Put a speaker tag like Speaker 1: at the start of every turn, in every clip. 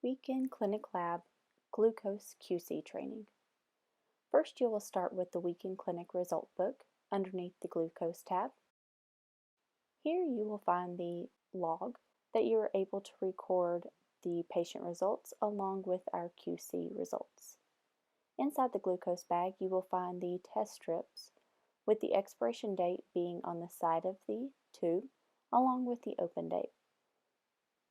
Speaker 1: Weekend Clinic Lab Glucose QC Training. First, you will start with the Weekend Clinic Result Book underneath the Glucose tab. Here you will find the log that you are able to record the patient results along with our QC results. Inside the glucose bag, you will find the test strips with the expiration date being on the side of the tube along with the open date.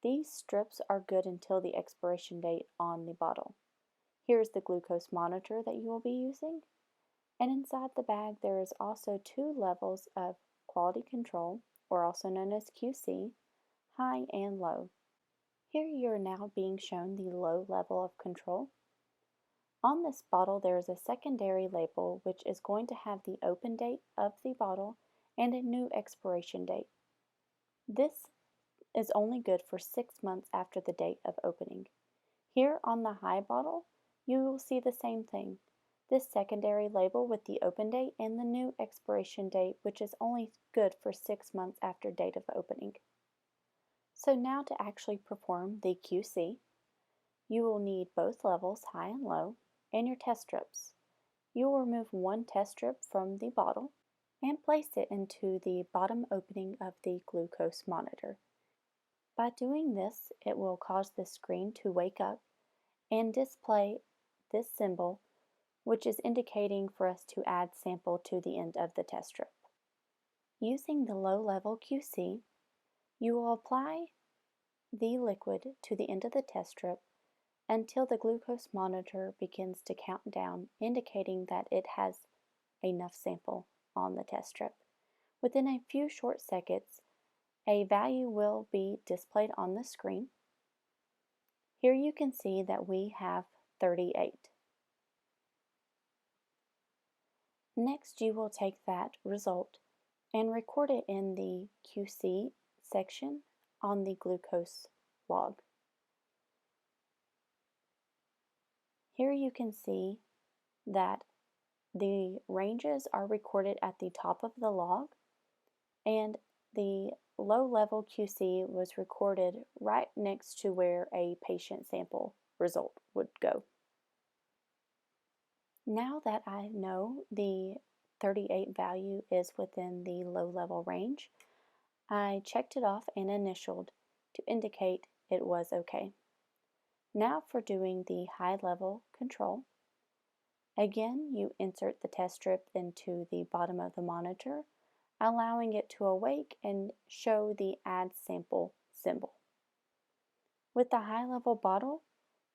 Speaker 1: These strips are good until the expiration date on the bottle. Here is the glucose monitor that you will be using, and inside the bag there is also two levels of quality control, or also known as QC, high and low. Here you are now being shown the low level of control. On this bottle there is a secondary label which is going to have the open date of the bottle and a new expiration date. This is only good for 6 months after the date of opening. Here on the high bottle, you will see the same thing. This secondary label with the open date and the new expiration date, which is only good for 6 months after date of opening. So now to actually perform the QC, you will need both levels, high and low, and your test strips. You will remove one test strip from the bottle and place it into the bottom opening of the glucose monitor. By doing this, it will cause the screen to wake up and display this symbol, which is indicating for us to add sample to the end of the test strip. Using the low-level QC, you will apply the liquid to the end of the test strip until the glucose monitor begins to count down, indicating that it has enough sample on the test strip. Within a few short seconds, a value will be displayed on the screen. Here you can see that we have 38. Next, you will take that result and record it in the QC section on the glucose log. Here you can see that the ranges are recorded at the top of the log, and the low-level QC was recorded right next to where a patient sample result would go. Now that I know the 38 value is within the low-level range, I checked it off and initialed to indicate it was okay. Now for doing the high-level control. Again, you insert the test strip into the bottom of the monitor, allowing it to awake and show the Add Sample symbol. With the high-level bottle,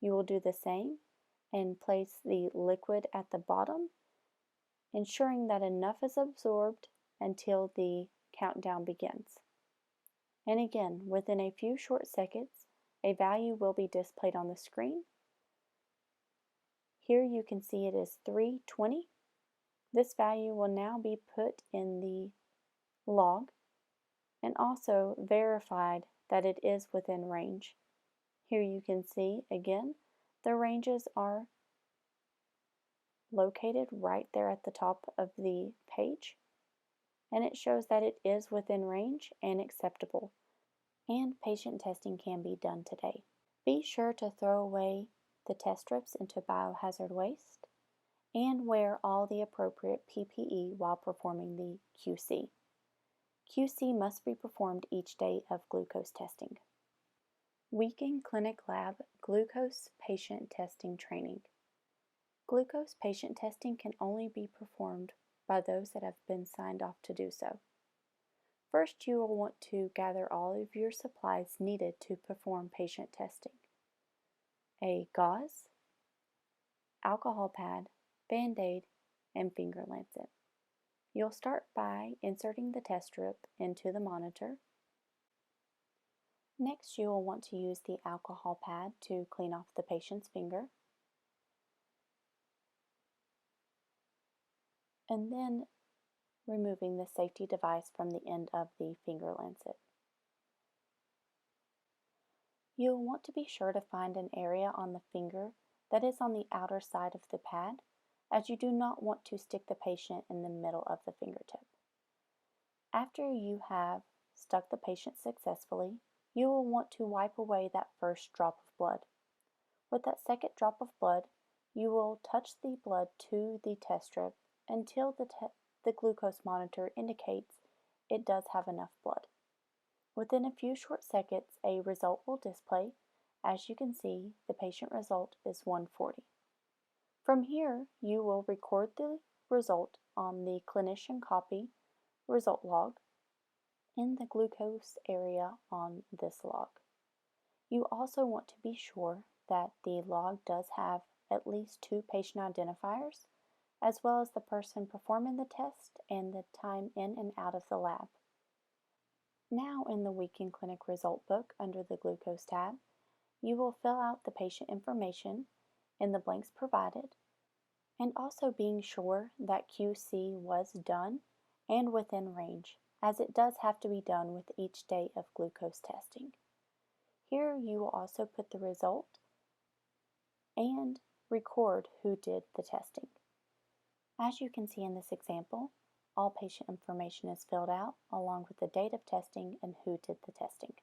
Speaker 1: you will do the same and place the liquid at the bottom, ensuring that enough is absorbed until the countdown begins. And again, within a few short seconds, a value will be displayed on the screen. Here you can see it is 320. This value will now be put in the log and also verified that it is within range. Here you can see again the ranges are located right there at the top of the page, and it shows that it is within range and acceptable, and patient testing can be done today. Be sure to throw away the test strips into biohazard waste and wear all the appropriate PPE while performing the QC. QC must be performed each day of glucose testing. Weekend Clinic Lab Glucose Patient Testing Training. Glucose patient testing can only be performed by those that have been signed off to do so. First, you will want to gather all of your supplies needed to perform patient testing. A gauze, alcohol pad, Band-Aid, and finger lancet. You'll start by inserting the test strip into the monitor. Next, you will want to use the alcohol pad to clean off the patient's finger, and then removing the safety device from the end of the finger lancet. You'll want to be sure to find an area on the finger that is on the outer side of the pad, as you do not want to stick the patient in the middle of the fingertip. After you have stuck the patient successfully, you will want to wipe away that first drop of blood. With that second drop of blood, you will touch the blood to the test strip until the glucose monitor indicates it does have enough blood. Within a few short seconds, a result will display. As you can see, the patient result is 140. From here, you will record the result on the clinician copy result log in the glucose area on this log. You also want to be sure that the log does have at least 2 patient identifiers, as well as the person performing the test and the time in and out of the lab. Now in the Week in Clinic Result Book under the Glucose tab, you will fill out the patient information in the blanks provided, and also being sure that QC was done and within range, as it does have to be done with each day of glucose testing. Here you will also put the result and record who did the testing. As you can see in this example, all patient information is filled out along with the date of testing and who did the testing.